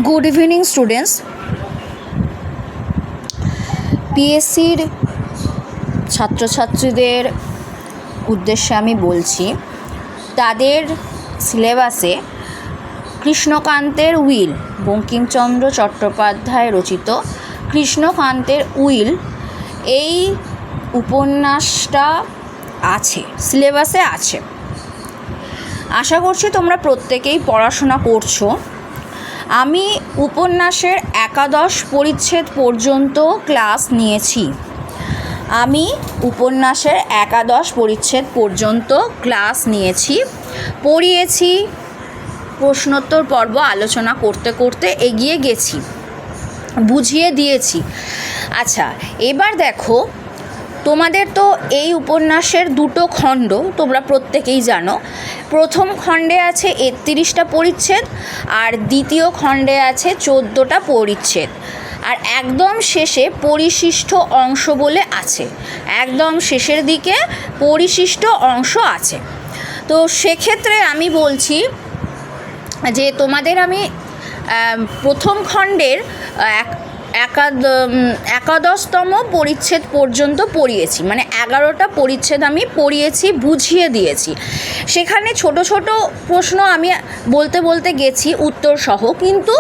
Good evening students. পিএসসির ছাত্রছাত্রীদের উদ্দেশ্যে আমি বলছি, তাদের সিলেবাসে কৃষ্ণকান্তের উইল, বঙ্কিমচন্দ্র চট্টোপাধ্যায় রচিত কৃষ্ণকান্তের উইল, এই উপন্যাসটা আছে, সিলেবাসে আছে। আশা করছি তোমরা প্রত্যেকেই পড়াশোনা করছো। আমি উপন্যাসের 11 পরিচ্ছেদ পর্যন্ত ক্লাস নিয়েছি। পড়িয়েছি, প্রশ্নোত্তর পর্ব আলোচনা করতে করতে এগিয়ে গেছি, বুঝিয়ে দিয়েছি। আচ্ছা, এবার দেখো, তোমাদের তো এই উপন্যাসের 2টো খণ্ড তোমরা প্রত্যেকেই জানো। প্রথম খণ্ডে আছে 31টা পরিচ্ছেদ, আর দ্বিতীয় খণ্ডে আছে 14টা পরিচ্ছেদ। আর একদম শেষে পরিশিষ্ট অংশ বলে আছে, একদম শেষের দিকে পরিশিষ্ট অংশ আছে। তো সেক্ষেত্রে আমি বলছি যে তোমাদের আমি প্রথম খণ্ডের 11তম পরিচ্ছেদ পর্যন্ত পড়িয়েছি, মানে 11টা পরিচ্ছেদ আমি পড়িয়েছি, বুঝিয়ে দিয়েছি। সেখানে ছোট ছোট প্রশ্ন আমি বলতে বলতে গেছি উত্তর সহ, কিন্তু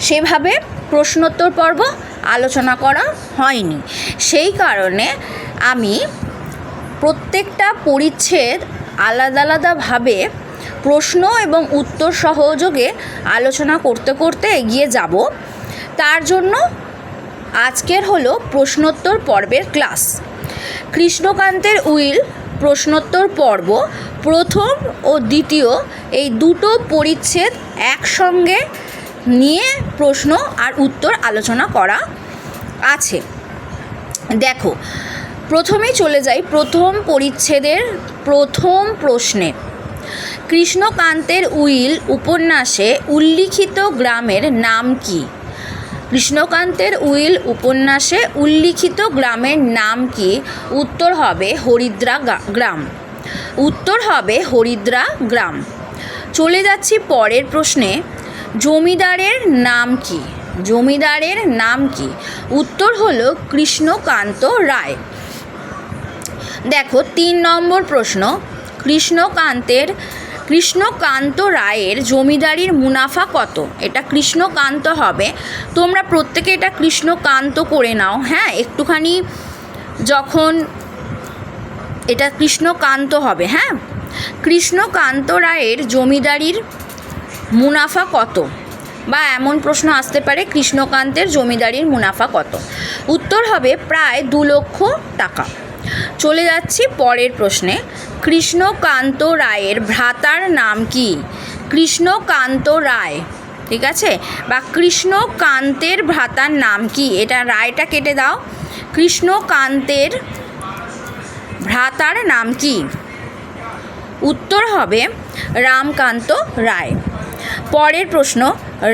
সেভাবে প্রশ্নোত্তর পর্ব আলোচনা করা হয়নি। সেই কারণে আমি প্রত্যেকটা পরিচ্ছেদ আলাদা আলাদাভাবে প্রশ্ন এবং উত্তর সহযোগে আলোচনা করতে করতে এগিয়ে যাব। তার জন্য আজকের হলো প্রশ্নোত্তর পর্বের ক্লাস। কৃষ্ণকান্তের উইল প্রশ্নোত্তর পর্ব প্রথম ও দ্বিতীয় এই 2টো পরিচ্ছেদ একসঙ্গে নিয়ে প্রশ্ন আর উত্তর আলোচনা করা আছে। দেখো, প্রথমেই চলে যাই প্রথম পরিচ্ছেদের প্রথম প্রশ্নে। কৃষ্ণকান্তের উইল উপন্যাসে উল্লিখিত গ্রামের নাম কি? কৃষ্ণকান্তের উইল উপন্যাসে উল্লিখিত গ্রামের নাম কি? উত্তর হবে হরিদ্রা গ্রাম। চলে যাচ্ছি পরের প্রশ্নে। জমিদারের নাম কি? উত্তর হলো কৃষ্ণকান্ত রায়। দেখো, 3 নম্বর প্রশ্ন। কৃষ্ণকান্ত রায়ের জমিদারির মুনাফা কত? এটা কৃষ্ণকান্ত হবে, তোমরা প্রত্যেকে এটা কৃষ্ণকান্ত করে নাও। হ্যাঁ, একটুখানি যখন এটা কৃষ্ণকান্ত হবে। হ্যাঁ, কৃষ্ণকান্ত রায়ের জমিদারির মুনাফা কত? বা এমন প্রশ্ন আসতে পারে, কৃষ্ণকান্তের জমিদারির মুনাফা কত? উত্তর হবে প্রায় 2 লক্ষ টাকা। চলে যাচ্ছি পরের প্রশ্নে। কৃষ্ণকান্ত রায়ের ভ্রাতার নাম কি? কৃষ্ণকান্ত রায়, ঠিক আছে, বা কৃষ্ণকান্তের ভ্রাতার নাম কি? এটা রায়টা কেটে দাও। কৃষ্ণকান্তের ভ্রাতার নাম কি? উত্তর হবে রামকান্ত রায়। পরের প্রশ্ন।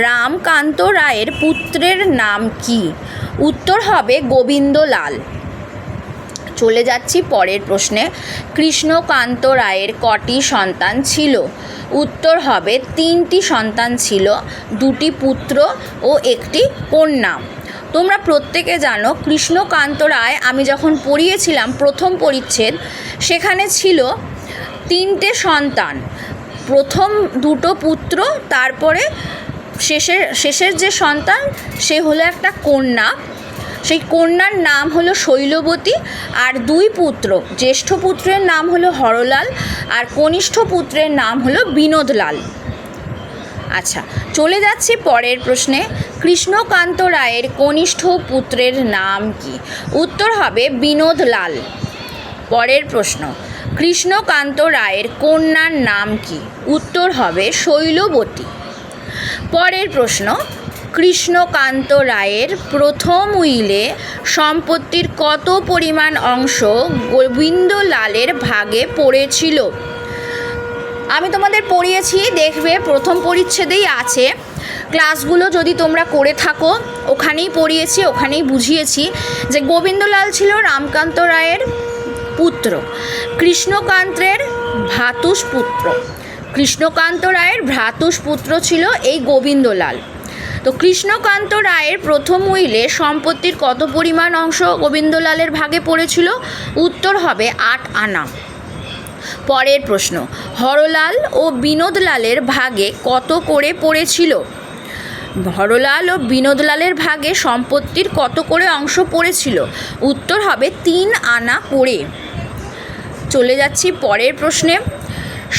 রামকান্ত রায়ের পুত্রের নাম কি? উত্তর হবে গোবিন্দলাল। চলে যাচ্ছি পরের প্রশ্নে। কৃষ্ণকান্ত রায়ের কটি সন্তান ছিল? উত্তর হবে 3টি সন্তান ছিল, 2টি পুত্র ও 1টি কন্যা। তোমরা প্রত্যেকে জানো কৃষ্ণকান্ত রায় আমি যখন পড়িয়েছিলাম প্রথম পরিচ্ছেদ, সেখানে ছিল 3টে সন্তান, প্রথম 2টো পুত্র, তারপরে শেষের যে সন্তান সে হলো একটা কন্যা। সেই কন্যার নাম হলো শৈলবতী, আর 2 পুত্র, জ্যেষ্ঠ পুত্রের নাম হলো হরলাল, আর কনিষ্ঠ পুত্রের নাম হলো বিনোদলাল। আচ্ছা, চলে যাচ্ছি পরের প্রশ্নে। কৃষ্ণকান্ত রায়ের কনিষ্ঠ পুত্রের নাম কি? উত্তর হবে বিনোদলাল। পরের প্রশ্ন। কৃষ্ণকান্ত রায়ের কন্যার নাম কি? উত্তর হবে শৈলবতী। পরের প্রশ্ন। কৃষ্ণকান্ত রায়ের প্রথম উইলে সম্পত্তির কত পরিমাণ অংশ গোবিন্দলালের ভাগে পড়েছিল? আমি তোমাদের পড়িয়েছি, দেখবে প্রথম পরিচ্ছেদেই আছে। ক্লাসগুলো যদি তোমরা করে থাকো, ওখানেই পড়িয়েছি, ওখানেই বুঝিয়েছি যে গোবিন্দলাল ছিল রামকান্ত রায়ের পুত্র, কৃষ্ণকান্তের ভ্রাতুষ্পুত্র। কৃষ্ণকান্ত রায়ের ভ্রাতুষ্পুত্র ছিল এই গোবিন্দলাল। তো কৃষ্ণকান্ত রায়ের প্রথম উইলে সম্পত্তির কত পরিমাণ অংশ গোবিন্দলালের ভাগে পড়েছিল? উত্তর হবে 8 আনা। পরের প্রশ্ন, হরলাল ও বিনোদলালের ভাগে কত করে পড়েছিল? হরলাল ও বিনোদলালের ভাগে সম্পত্তির কত করে অংশ পড়েছিল? উত্তর হবে 3 আনা করে। চলে যাচ্ছি পরের প্রশ্নে,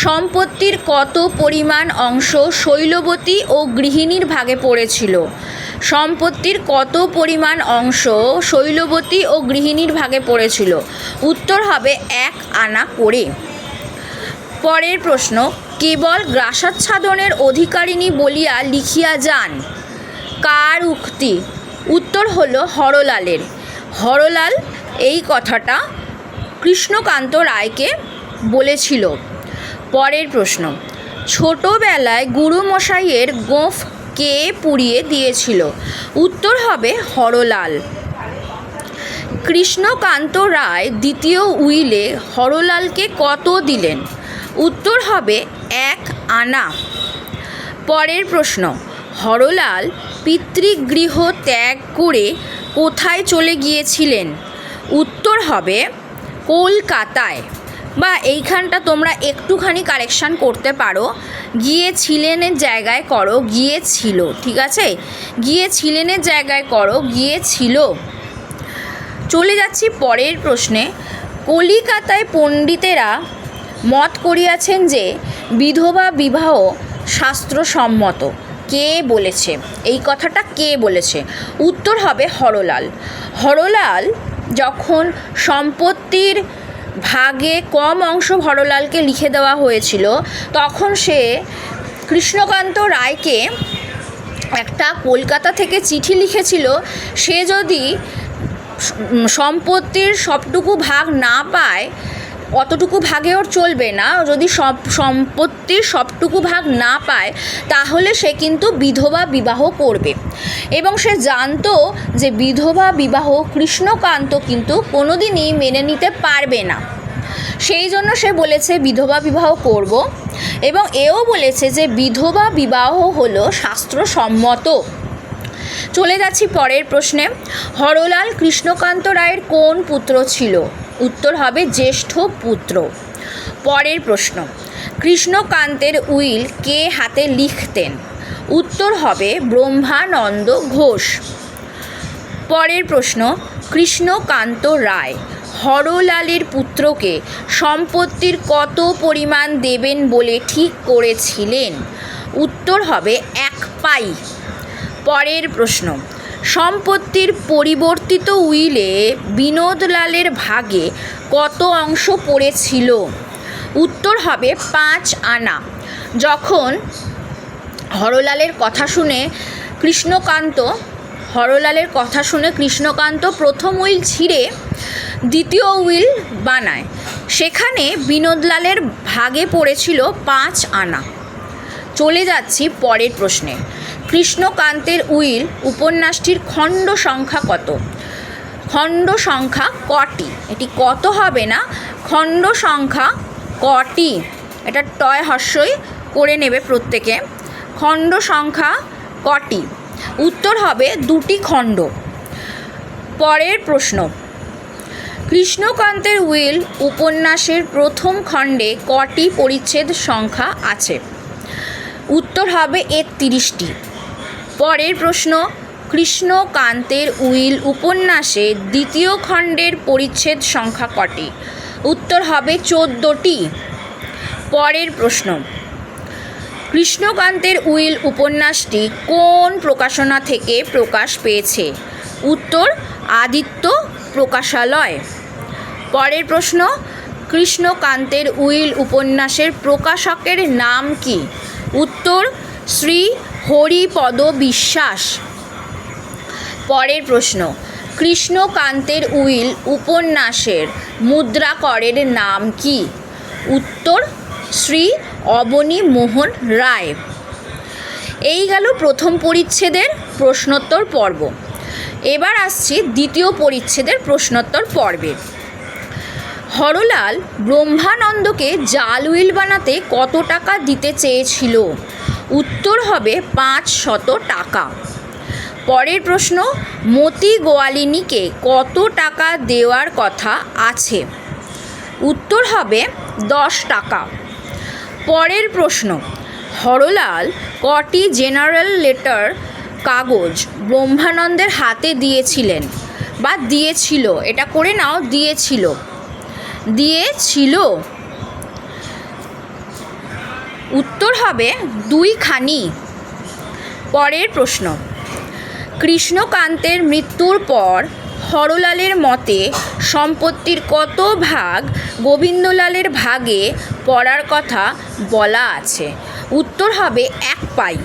সম্পত্তির কত পরিমাণ অংশ শৈলবতী ও গৃহিণীর ভাগে পড়েছিল? সম্পত্তির কত পরিমাণ অংশ শৈলবতী ও গৃহিণীর ভাগে পড়েছিল? উত্তর হবে 1 আনা করে। পরের প্রশ্ন, কেবল গ্রাসাচ্ছাদনের অধিকারিণী বলিয়া লিখিয়া যান, কার উক্তি? উত্তর হলো হরলালের। হরলাল এই কথাটা কৃষ্ণকান্ত রায়কে বলেছিল। পরের প্রশ্ন, ছোটবেলায় গুরুমশাইয়ের গোঁফ কে পুড়িয়ে দিয়েছিল? উত্তর হবে হরলাল। কৃষ্ণকান্ত রায় দ্বিতীয় উইলে হরলালকে কত দিলেন? উত্তর হবে 1 আনা। পরের প্রশ্ন, হরলাল পিতৃগৃহ ত্যাগ করে কোথায় চলে গিয়েছিলেন? উত্তর হবে কলকাতায়। বা এইখানটা তোমরা একটুখানি কারেকশান করতে পারো, গিয়েছিলেনের জায়গায় করো গিয়েছিল, ঠিক আছে? গিয়েছিলেনের জায়গায় করো গিয়েছিল। চলে যাচ্ছি পরের প্রশ্নে, কলিকাতায় পণ্ডিতেরা মত করিয়াছেন যে বিধবা বিবাহ শাস্ত্রসম্মত। কে বলেছে? এই কথাটা কে বলেছে? উত্তর হবে হরলাল। হরলাল যখন সম্পত্তির ভাগে কম অংশ হরলালকে লিখে দেওয়া হয়েছিল, তখন সে কৃষ্ণকান্ত রায়কে একটা কলকাতা থেকে চিঠি লিখেছিল, সে যদি সম্পত্তির সবটুকু ভাগ না পায়, অতটুকু ভাগে ওর চলবে না, যদি সম্পত্তির সবটুকু ভাগ না পায় তাহলে সে কিন্তু বিধবা বিবাহ করবে। এবং সে জানতো যে বিধবা বিবাহ কৃষ্ণকান্ত কিন্তু কোনোদিনই মেনে নিতে পারবে না, সেই জন্য সে বলেছে বিধবা বিবাহ করব। এবং এও বলেছে যে বিধবা বিবাহ হলো শাস্ত্রসম্মত। চলে যাচ্ছি পরের প্রশ্নে, হরলাল কৃষ্ণকান্ত রায়ের কোন পুত্র ছিল? উত্তর হবে জ্যেষ্ঠ পুত্র। পরের প্রশ্ন, কৃষ্ণকান্তের উইল কে হাতে লিখতেন? উত্তর হবে ব্রহ্মানন্দ ঘোষ। পরের প্রশ্ন, কৃষ্ণকান্ত রায় হরলালের পুত্রকে সম্পত্তির কত পরিমাণ দেবেন বলে ঠিক করেছিলেন? উত্তর হবে 1 পাই। পরের প্রশ্ন, সম্পত্তির পরিবর্তিত উইলে বিনোদলালের ভাগে কত অংশ পড়েছিল? উত্তর হবে 5 আনা। যখন হরলালের কথা শুনে কৃষ্ণকান্ত প্রথম উইল ছিঁড়ে দ্বিতীয় উইল বানায়, সেখানে বিনোদলালের ভাগে পড়েছিল 5 আনা। চলে যাচ্ছি পরের প্রশ্নে, কৃষ্ণকান্তের উইল উপন্যাসটির খণ্ড সংখ্যা কত? খণ্ড সংখ্যা কটি? এটি কত হবে না, খণ্ড সংখ্যা কটি? এটা টয় হস্যই করে নেবে প্রত্যেকে। খণ্ড সংখ্যা কটি? উত্তর হবে 2টি খণ্ড। পরের প্রশ্ন, কৃষ্ণকান্তের উইল উপন্যাসের প্রথম খণ্ডে কটি পরিচ্ছেদ সংখ্যা আছে? উত্তর হবে 31টি। পরের প্রশ্ন, কৃষ্ণকান্তের উইল উপন্যাসে দ্বিতীয় খণ্ডের পরিচ্ছেদ সংখ্যা কটি? উত্তর হবে 14টি। পরের প্রশ্ন, কৃষ্ণকান্তের উইল উপন্যাসটি কোন প্রকাশনা থেকে প্রকাশ পেয়েছে? উত্তর আদিত্য প্রকাশালয়। পরের প্রশ্ন, কৃষ্ণকান্তের উইল উপন্যাসের প্রকাশকের নাম কি? উত্তর শ্রী হরিপদ বিশ্বাস। পরের প্রশ্ন, কৃষ্ণকান্তের উইল উপন্যাসের মুদ্রাকরের নাম কি? উত্তর শ্রী অবনী মোহন রায়। এই গেল প্রথম পরিচ্ছেদের প্রশ্নোত্তর পর্ব। এবার আসছি দ্বিতীয় পরিচ্ছেদের প্রশ্নোত্তর পর্বে। হরলাল ব্রহ্মানন্দকে জাল উইল বানাতে কত টাকা দিতে চেয়েছিল? উত্তর হবে 500 টাকা। পরের প্রশ্ন, মতি গোয়ালিনীকে কত টাকা দেওয়ার কথা আছে? উত্তর হবে 10 টাকা। পরের প্রশ্ন, হরলাল কটি জেনারেল লেটার কাগজ ব্রহ্মানন্দের হাতে দিয়েছিলেন বা দিয়েছিল? এটা করে নাও, দিয়েছিল। উত্তর হবে 2 খানি। পরের প্রশ্ন, কৃষ্ণকান্তের মৃত্যুর পর হরলালের মতে সম্পত্তির কত ভাগ গোবিন্দলালের ভাগে পড়ার কথা বলা আছে? উত্তর হবে 1 পাই।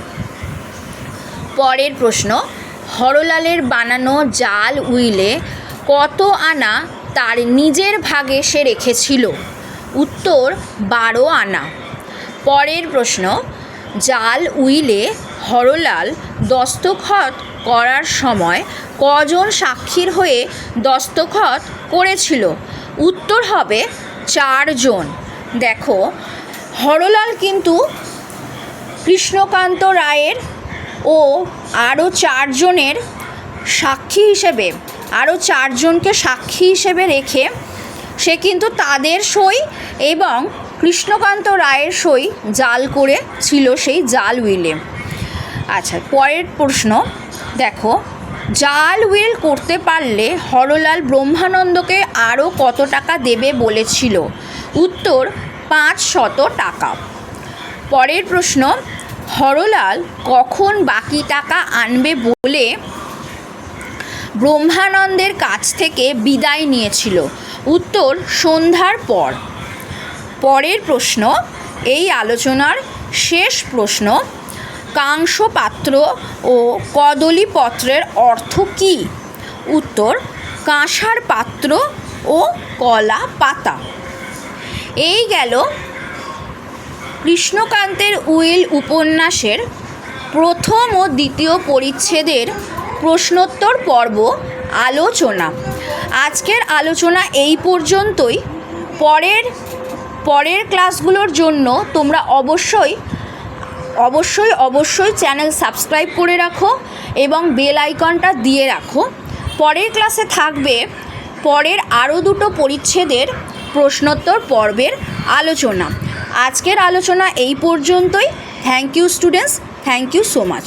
পরের প্রশ্ন, হরলালের বানানো জাল উইলে কত আনা তার নিজের ভাগে সে রেখেছিল? উত্তর 12 আনা। পরের প্রশ্ন, জাল উইলে হরলাল দস্তখত করার সময় কজন সাক্ষীর হয়ে দস্তখত করেছিল? উত্তর হবে 4 জন। দেখো, হরলাল কিন্তু কৃষ্ণকান্ত রায়ের ও আরও 4 জনের সাক্ষী হিসেবে, আরও 4 জনকে সাক্ষী হিসেবে রেখে সে কিন্তু তাদের সই এবং কৃষ্ণকান্ত রায়ের সই জাল করেছিল সেই জাল উইলে। আচ্ছা, পরের প্রশ্ন দেখো, জাল উইল করতে পারলে হরলাল ব্রহ্মানন্দকে আরও কত টাকা দেবে বলেছিল? উত্তর 500 টাকা। পরের প্রশ্ন, হরলাল কখন বাকি টাকা আনবে বলে ব্রহ্মানন্দের কাছ থেকে বিদায় নিয়েছিল? উত্তর সন্ধ্যার পর। পরের প্রশ্ন, এই আলোচনার শেষ প্রশ্ন, কাংস পাত্র ও কদলী পত্রের অর্থ কী? উত্তর কাঁসার পাত্র ও কলা পাতা। এই গেল কৃষ্ণকান্তের উইল উপন্যাসের প্রথম ও দ্বিতীয় পরিচ্ছেদের প্রশ্নোত্তর পর্ব আলোচনা। আজকের আলোচনা এই পর্যন্তই। পরের ক্লাসগুলোর জন্য তোমরা অবশ্যই চ্যানেল সাবস্ক্রাইব করে রাখো এবং বেল আইকনটা দিয়ে রাখো। পরের ক্লাসে থাকবে পরের আরও 2টো পরিচ্ছেদের প্রশ্নোত্তর পর্বের আলোচনা। আজকের আলোচনা এই পর্যন্তই। Thank you students, thank you so much.